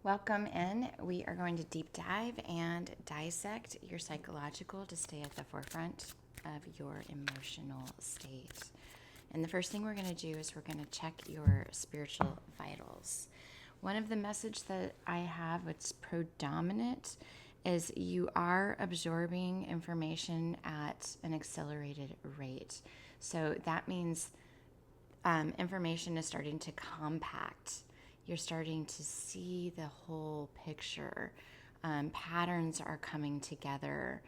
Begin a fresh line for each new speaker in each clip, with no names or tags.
Welcome in. We are going to deep dive and dissect your psychological to stay at the forefront of your emotional state. And the first thing we're going to do is we're going to check your spiritual vitals. One of the message that I have that's predominant is you are absorbing information at an accelerated rate. So that means information is starting to compact. You're starting to see the whole picture. Patterns are coming together.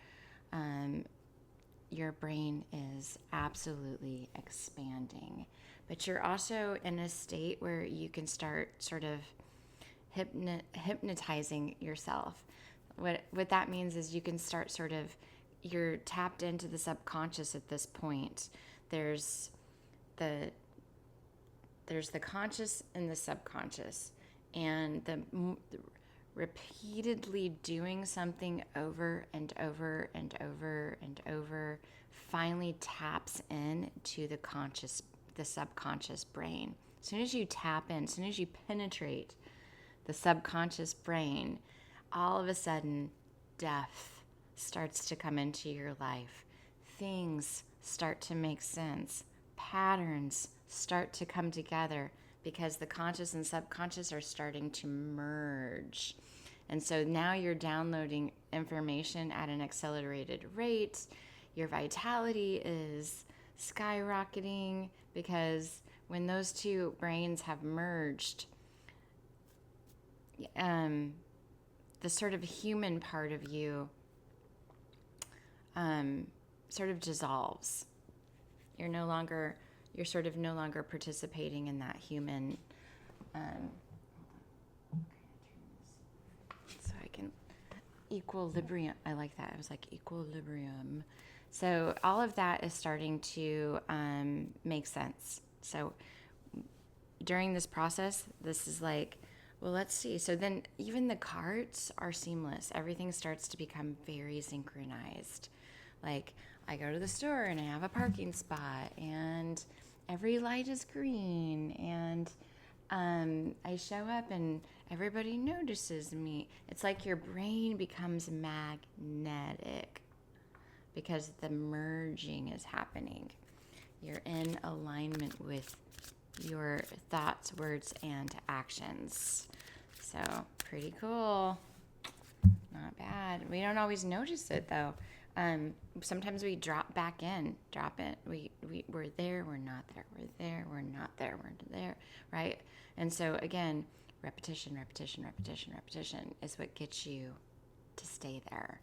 Your brain is absolutely expanding. But you're also in a state where you can start sort of hypnotizing yourself. What that means is you can start sort of, you're tapped into the subconscious at this point. There's the conscious and the subconscious, and the repeatedly doing something over and over and over and over finally taps in to the subconscious brain. As soon as you tap in, as soon as you penetrate the subconscious brain, all of a sudden depth starts to come into your life. Things start to make sense. Patterns start to come together because the conscious and subconscious are starting to merge. And so now you're downloading information at an accelerated rate. Your vitality is skyrocketing because when those two brains have merged, the sort of human part of you sort of dissolves. You're sort of no longer participating in that human, so I can, equilibrium, I like that, I was like equilibrium. So all of that is starting to make sense. So during this process, this is like, well, let's see. So then even the cards are seamless. Everything starts to become very synchronized. Like, I go to the store and I have a parking spot and every light is green, and I show up and everybody notices me. It's like your brain becomes magnetic because the merging is happening. You're in alignment with your thoughts, words, and actions. So pretty cool. Not bad. We don't always notice it though. Sometimes we drop it. We're there, we're not there. We're there, we're not there. We're there, right? And so again, repetition is what gets you to stay there.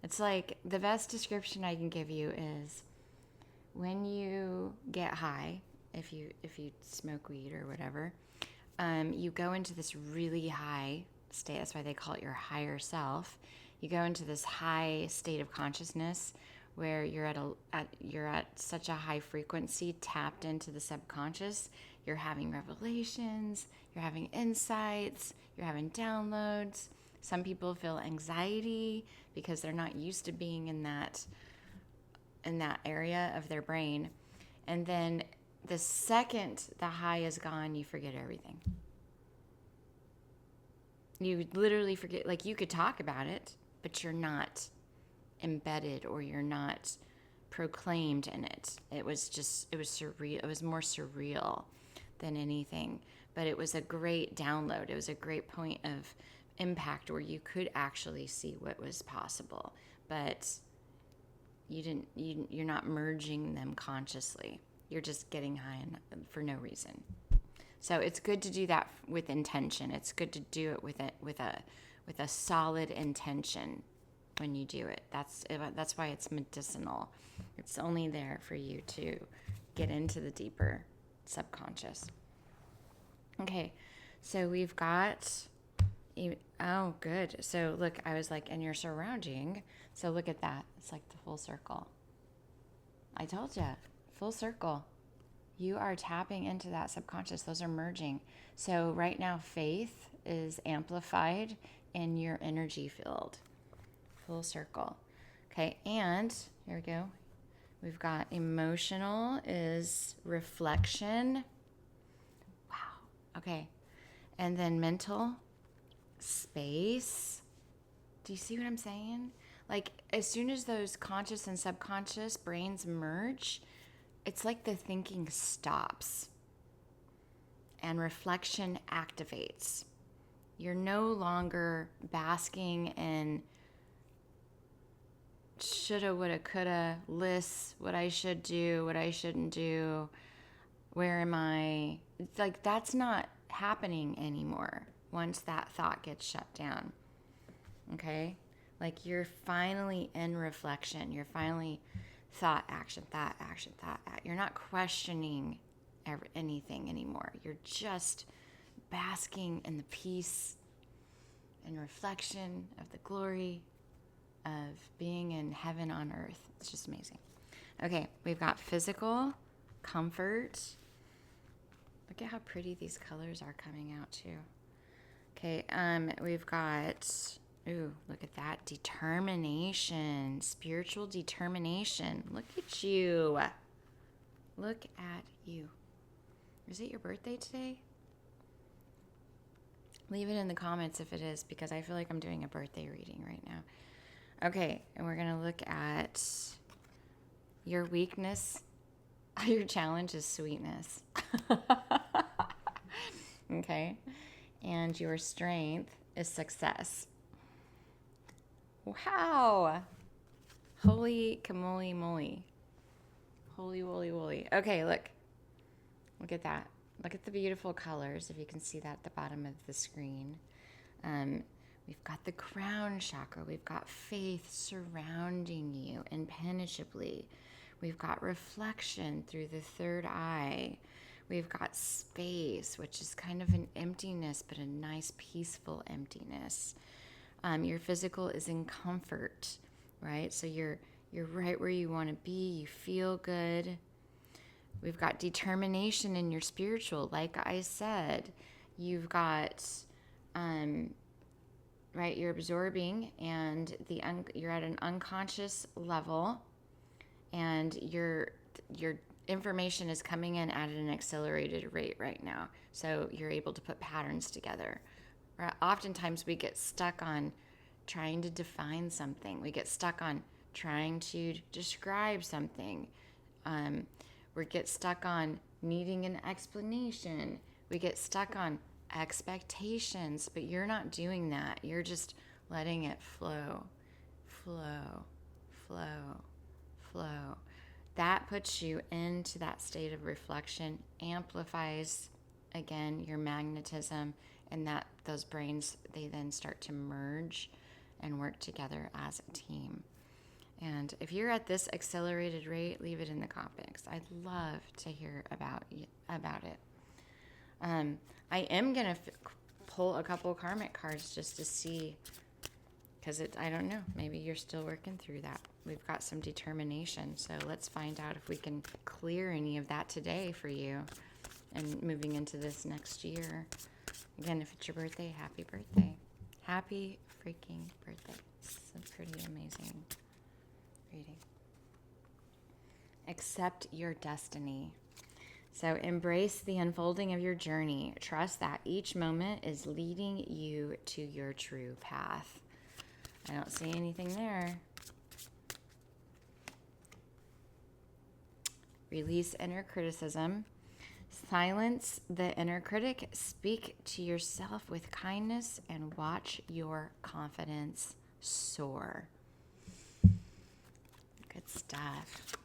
It's like the best description I can give you is when you get high, if you smoke weed or whatever, you go into this really high state. That's why they call it your higher self. You go into this high state of consciousness where you're at such a high frequency, tapped into the subconscious. You're having revelations, you're having insights, you're having downloads. Some people feel anxiety because they're not used to being in that area of their brain. And then the second the high is gone, you forget everything. You literally forget, like you could talk about it, but you're not embedded or you're not proclaimed in it. It was surreal. It was more surreal than anything, but it was a great download. It was a great point of impact where you could actually see what was possible, but you're not merging them consciously. You're just getting high for no reason. So it's good to do that with intention. It's good to do it with a solid intention when you do it. That's why it's medicinal. It's only there for you to get into the deeper subconscious. Okay, so we've got, oh, good. So look, I was like, and your surrounding. So look at that. It's like the full circle. I told you, full circle. You are tapping into that subconscious. Those are merging. So right now, faith is amplified in your energy field. Full circle. Okay, and here we go. We've got emotional is reflection. Wow. Okay. And then mental, space. Do you see what I'm saying? Like, as soon as those conscious and subconscious brains merge, it's like the thinking stops and reflection activates. You're no longer basking in shoulda, woulda, coulda lists, what I should do, what I shouldn't do, where am I? It's like, that's not happening anymore once that thought gets shut down. Okay? Like, you're finally in reflection. You're finally thought, action, thought, action, thought. You're not questioning anything anymore. You're just basking in the peace and reflection of the glory of being in heaven on earth. It's just amazing. Okay, we've got physical, comfort. Look at how pretty these colors are coming out too. Okay, we've got, ooh, look at that, determination, spiritual determination. Look at you. Look at you. Is it your birthday today? Leave it in the comments if it is, because I feel like I'm doing a birthday reading right now. Okay, and we're going to look at your weakness. Your challenge is sweetness. Okay, and your strength is success. Wow. Holy camoli moly. Holy woolly woolly. Okay, look. Look at that. Look at the beautiful colors, if you can see that at the bottom of the screen. We've got the crown chakra. We've got faith surrounding you impenetrably. We've got reflection through the third eye. We've got space, which is kind of an emptiness, but a nice, peaceful emptiness. Your physical is in comfort, right? So you're right where you want to be. You feel good. We've got determination in your spiritual. Like I said, you've got, right, you're absorbing, and you're at an unconscious level, and your information is coming in at an accelerated rate right now. So you're able to put patterns together. Right? Oftentimes we get stuck on trying to define something. We get stuck on trying to describe something. We get stuck on needing an explanation. We get stuck on expectations, but you're not doing that. You're just letting it flow, flow, flow, flow. That puts you into that state of reflection, amplifies, again, your magnetism, and that those brains, they then start to merge and work together as a team. And if you're at this accelerated rate, leave it in the comments. I'd love to hear about it. I am going to pull a couple karmic cards just to see, because I don't know, maybe you're still working through that. We've got some determination, so let's find out if we can clear any of that today for you and moving into this next year. Again, if it's your birthday, happy birthday. Happy freaking birthday. It's a pretty amazing reading. Accept your destiny. So embrace the unfolding of your journey. Trust that each moment is leading you to your true path. I don't see anything there. Release inner criticism. Silence the inner critic. Speak to yourself with kindness and watch your confidence soar. Good stuff.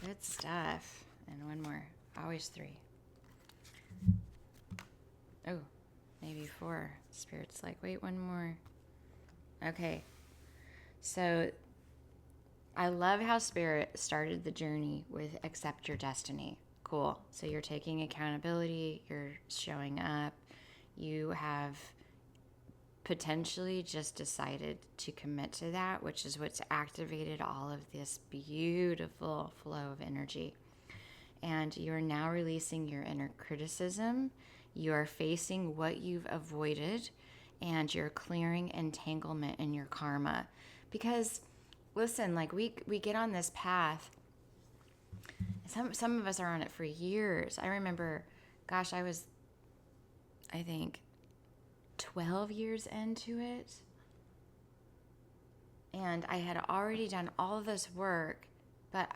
Good stuff. And one more. Always 3. Oh, maybe 4. Spirit's like, wait, one more. Okay. So I love how Spirit started the journey with accept your destiny. Cool. So you're taking accountability. You're showing up. You have potentially just decided to commit to that, which is what's activated all of this beautiful flow of energy. And you're now releasing your inner criticism. You are facing what you've avoided, and you're clearing entanglement in your karma. Because, listen, like we get on this path. Some of us are on it for years. I remember, gosh, I was, I think, 12 years into it. And I had already done all of this work, but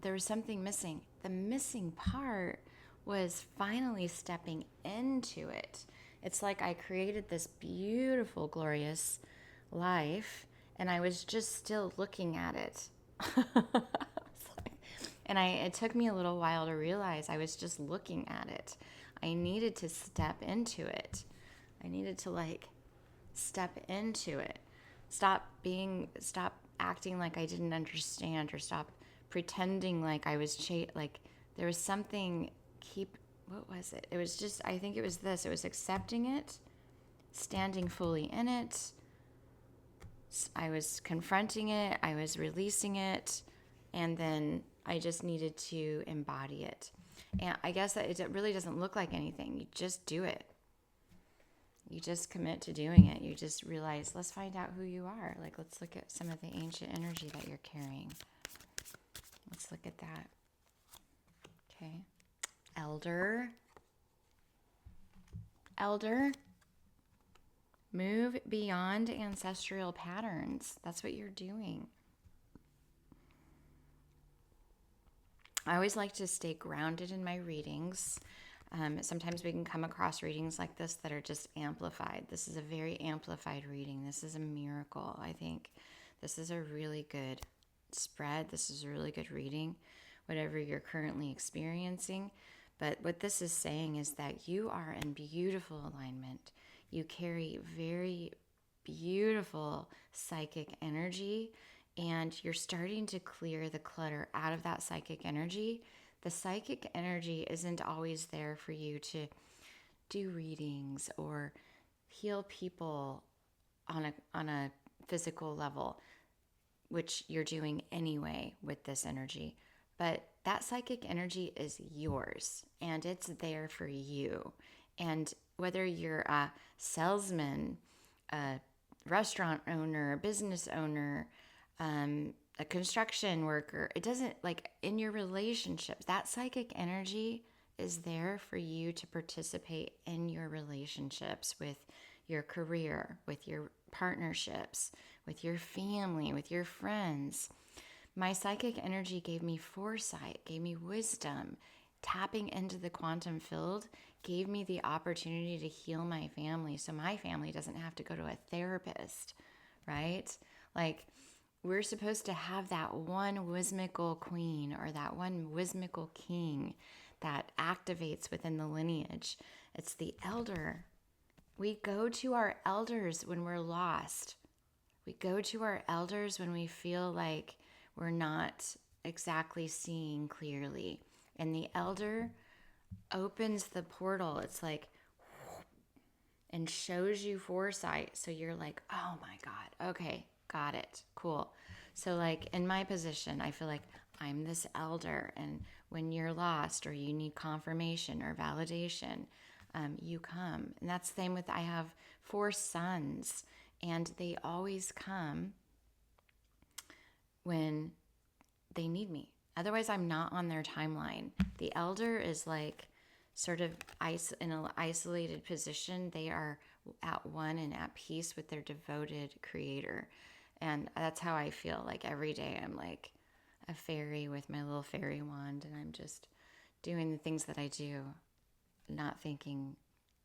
there was something missing. The missing part was finally stepping into it. It's like I created this beautiful, glorious life, and I was just still looking at it. And it took me a little while to realize I was just looking at it. I needed to step into it. I needed to step into it. Stop acting like I didn't understand, or stop pretending like I was there was something what was it? It was just, I think it was this. It was accepting it, standing fully in it. I was confronting it, I was releasing it, and then I just needed to embody it. And I guess that it really doesn't look like anything. You just do it. You just commit to doing it. You just realize, let's find out who you are. Let's look at some of the ancient energy that you're carrying. Let's look at that. Okay. Elder. Move beyond ancestral patterns. That's what you're doing. I always like to stay grounded in my readings. Sometimes we can come across readings like this that are just amplified. This is a very amplified reading. This is a miracle, I think. This is a really good spread. This is a really good reading, whatever you're currently experiencing. But what this is saying is that you are in beautiful alignment. You carry very beautiful psychic energy, and you're starting to clear the clutter out of that psychic energy. The psychic energy isn't always there for you to do readings or heal people on a physical level, which you're doing anyway with this energy. But that psychic energy is yours, and it's there for you. And whether you're a salesman, a restaurant owner, a business owner, a construction worker, it doesn't, in your relationships, that psychic energy is there for you to participate in your relationships, with your career, with your partnerships, with your family, with your friends. My psychic energy gave me foresight, gave me wisdom. Tapping into the quantum field gave me the opportunity to heal my family, so my family doesn't have to go to a therapist, right? We're supposed to have that one whimsical queen or that one whimsical king that activates within the lineage. It's the elder. We go to our elders when we're lost. We go to our elders when we feel like we're not exactly seeing clearly. And the elder opens the portal. It's and shows you foresight. So you're like, oh my God, okay, got it, cool. So in my position, I feel like I'm this elder, and when you're lost or you need confirmation or validation, you come. And that's the same with, I have 4 sons, and they always come when they need me. Otherwise, I'm not on their timeline. The elder is sort of in an isolated position. They are at one and at peace with their devoted creator. And that's how I feel. Every day I'm like a fairy with my little fairy wand, and I'm just doing the things that I do, not thinking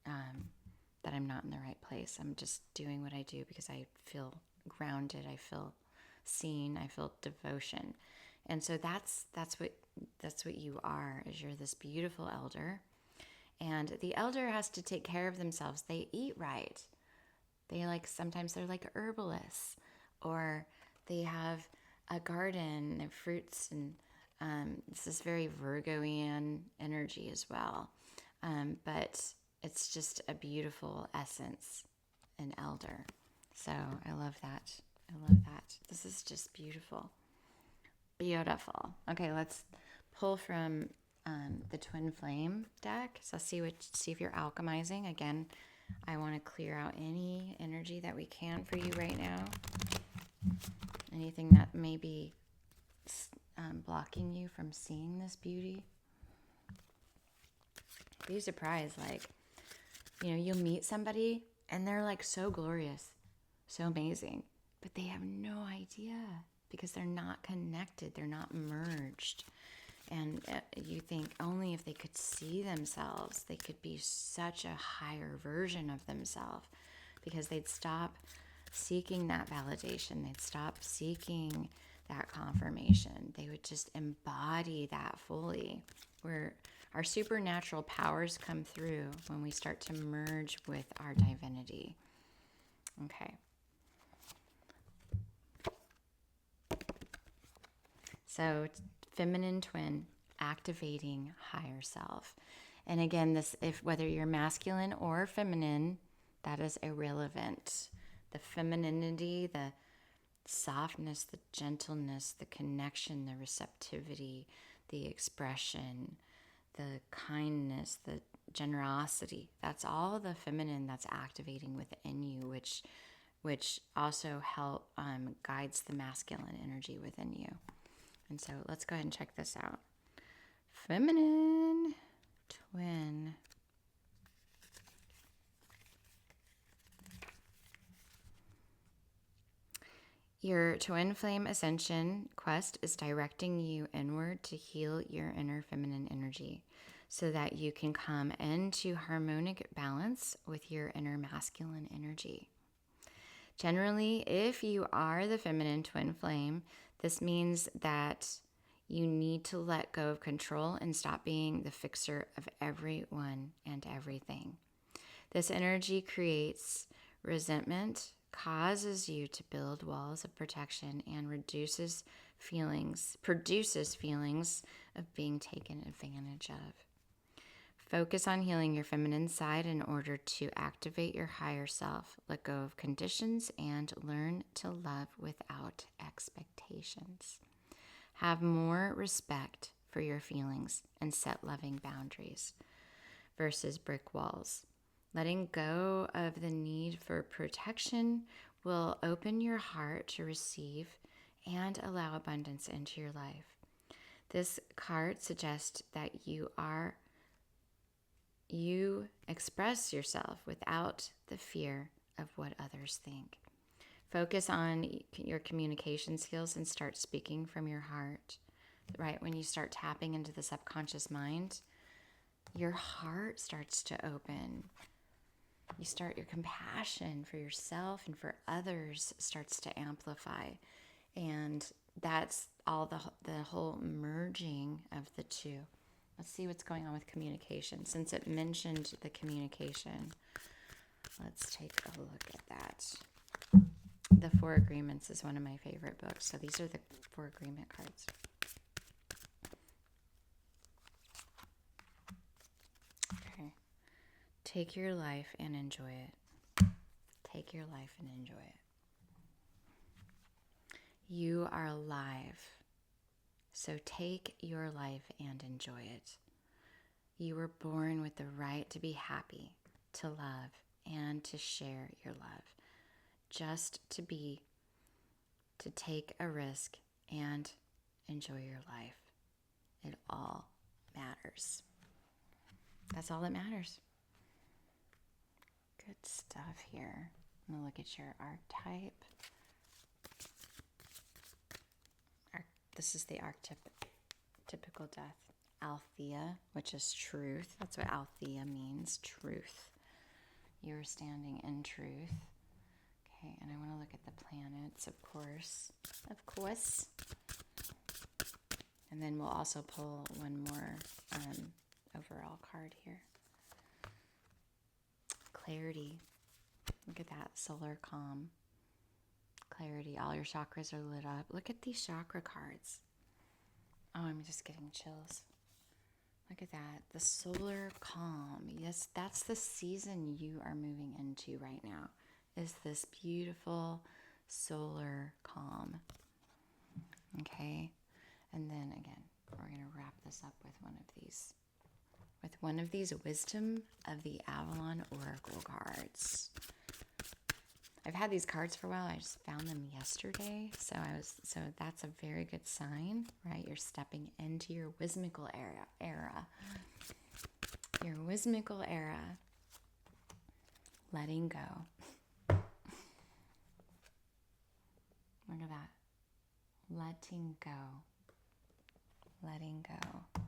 that I'm not in the right place. I'm just doing what I do because I feel grounded. I feel seen. I feel devotion. And so that's what you are, is you're this beautiful elder. And the elder has to take care of themselves. They eat right. They sometimes they're herbalists, or they have a garden of fruits, and it's this very Virgoian energy as well. But it's just a beautiful essence, an elder. So I love that. This is just beautiful. Beautiful. Okay, let's pull from the Twin Flame deck. So see if you're alchemizing. Again, I want to clear out any energy that we can for you right now. Anything that may be blocking you from seeing this beauty. Be surprised, You'll meet somebody and they're like so glorious, so amazing, but they have no idea because they're not connected, they're not merged. And you think only if they could see themselves, they could be such a higher version of themselves, because they'd stop seeking that validation. They'd stop seeking that confirmation. They would just embody that fully, where our supernatural powers come through when we start to merge with our divinity. Okay. So, feminine twin, activating higher self. And again, this, if whether you're masculine or feminine, that is irrelevant. The femininity, the softness, the gentleness, the connection, the receptivity, the expression, the kindness, the generosity, that's all the feminine that's activating within you, which also guides the masculine energy within you. And so let's go ahead and check this out. Feminine twin. Your twin flame ascension quest is directing you inward to heal your inner feminine energy so that you can come into harmonic balance with your inner masculine energy. Generally, if you are the feminine twin flame, this means that you need to let go of control and stop being the fixer of everyone and everything. This energy creates resentment, causes you to build walls of protection, and produces feelings of being taken advantage of. Focus on healing your feminine side in order to activate your higher self, let go of conditions, and learn to love without expectations. Have more respect for your feelings and set loving boundaries versus brick walls. Letting go of the need for protection will open your heart to receive and allow abundance into your life. This card suggests that you express yourself without the fear of what others think. Focus on your communication skills and start speaking from your heart. Right when you start tapping into the subconscious mind, your heart starts to open. Your compassion for yourself and for others starts to amplify. And that's all the whole merging of the two. Let's see what's going on with communication. Since it mentioned the communication, let's take a look at that. The Four Agreements is one of my favorite books. So these are the Four Agreement cards. Okay. Take your life and enjoy it. Take your life and enjoy it. You are alive. So take your life and enjoy it. You were born with the right to be happy, to love, and to share your love. Just to be, to take a risk and enjoy your life. It all matters. That's all that matters. Good stuff here. I'm going to look at your archetype. This is the archetypical death. Aletheia, which is truth. That's what Aletheia means, truth. You're standing in truth. Okay, and I want to look at the planets, of course. Of course. And then we'll also pull one more overall card here. Clarity. Look at that, solar calm. Clarity, all your chakras are lit up. Look at these chakra cards. Oh, I'm just getting chills. Look at that, the solar calm. Yes, that's the season you are moving into right now, is this beautiful solar calm. Okay, and then again, we're going to wrap this up with one of these Wisdom of the Avalon Oracle cards. I've had these cards for a while. I just found them yesterday. So that's a very good sign, right? You're stepping into your whimsical era. Your whimsical era. letting go. Look at that. Letting go. Letting go.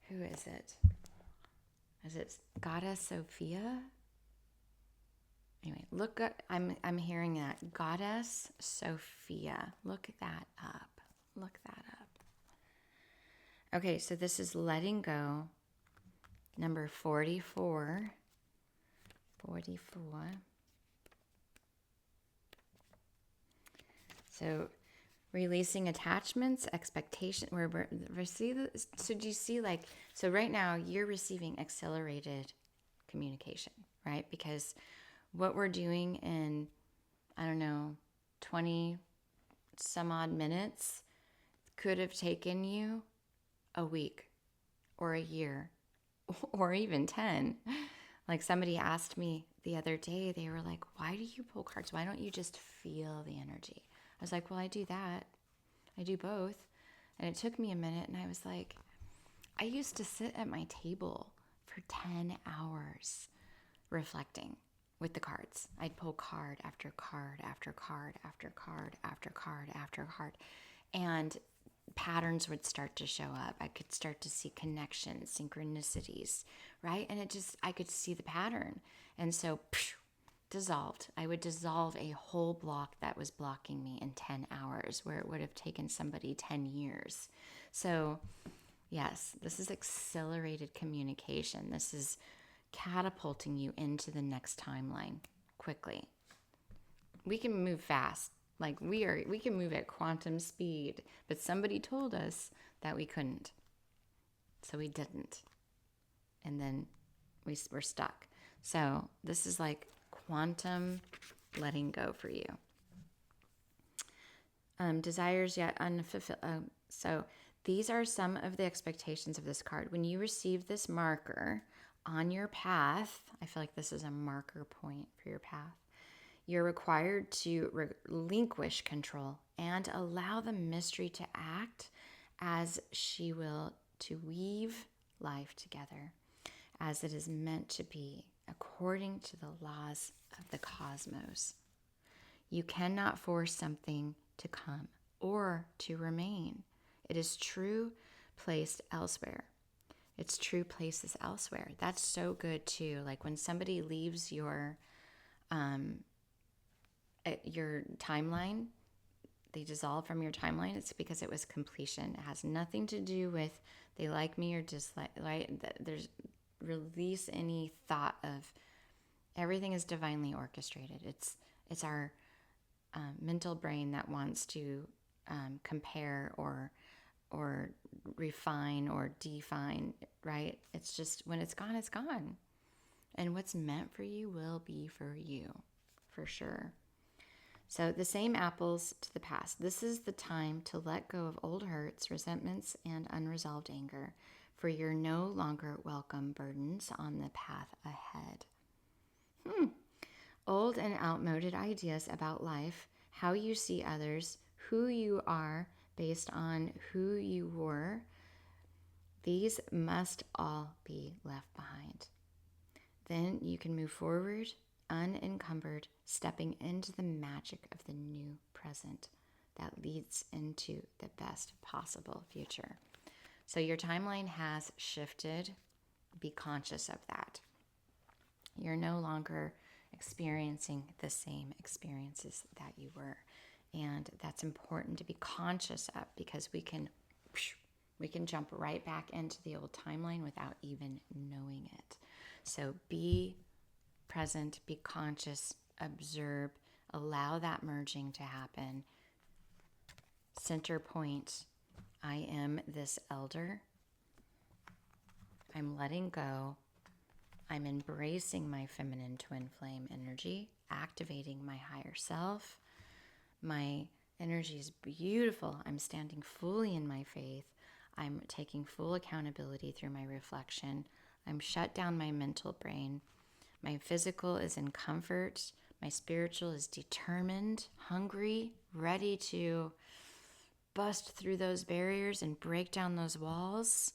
Who is it? Is it Goddess Sophia? Anyway, look at, I'm hearing that. Goddess Sophia. Look that up. Look that up. Okay, so this is letting go. Number 44. 44. So releasing attachments, expectation. So do you see, like, so right now you're receiving accelerated communication, right? Because what we're doing in, I don't know, 20 some odd minutes could have taken you a week or a year or even 10. Like somebody asked me the other day, they were like, why do you pull cards? Why don't you just feel the energy? I was like, well, I do that. I do both. And it took me a minute, and I was like, I used to sit at my table for 10 hours reflecting with the cards. I'd pull card after card after card after card after card after card. And patterns would start to show up. I could start to see connections, synchronicities, right? And I could see the pattern. And so, dissolved. I would dissolve a whole block that was blocking me in 10 hours, where it would have taken somebody 10 years. So, yes, this is accelerated communication. This is catapulting you into the next timeline quickly. We can move fast. Like we can move at quantum speed, but somebody told us that we couldn't. So we didn't. And then we were stuck. So this is like quantum letting go for you. Desires yet unfulfilled. So these are some of the expectations of this card. When you receive this marker on your path, I feel like this is a marker point for your path. You're required to relinquish control and allow the mystery to act as she will, to weave life together as it is meant to be, according to the laws of the cosmos. You cannot force something to come or to remain. It is true placed elsewhere. Its true place is elsewhere. That's so good too. Like when somebody leaves your timeline, they dissolve from your timeline, it's because it was completion. It has nothing to do with they like me or dislike, right? There's release any thought of everything is divinely orchestrated. It's our mental brain that wants to compare or refine or define, right? It's just when it's gone, it's gone. And what's meant for you will be for you, for sure. So the same apples to the past. This is the time to let go of old hurts, resentments, and unresolved anger, for you're no longer welcome burdens on the path ahead. Old and outmoded ideas about life, how you see others, who you are based on who you were, these must all be left behind. Then you can move forward unencumbered, stepping into the magic of the new present that leads into the best possible future. So your timeline has shifted. Be conscious of that. You're no longer experiencing the same experiences that you were. And that's important to be conscious of, because we can jump right back into the old timeline without even knowing it. So be present, be conscious, observe, allow that merging to happen. Center point, I am this elder. I'm letting go. I'm embracing my feminine twin flame energy, activating my higher self. My energy is beautiful. I'm standing fully in my faith. I'm taking full accountability through my reflection. I'm shut down my mental brain. My physical is in comfort. My spiritual is determined, hungry, ready to bust through those barriers and break down those walls.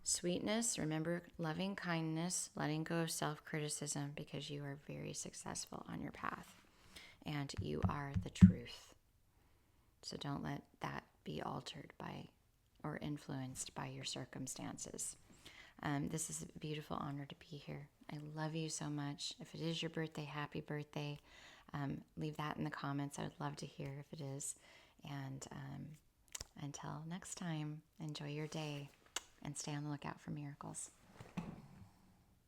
Sweetness, remember loving kindness, letting go of self-criticism, because you are very successful on your path and you are the truth. So don't let that be altered by or influenced by your circumstances. This is a beautiful honor to be here. I love you so much. If it is your birthday, happy birthday. Leave that in the comments. I would love to hear if it is. And until next time, enjoy your day and stay on the lookout for miracles.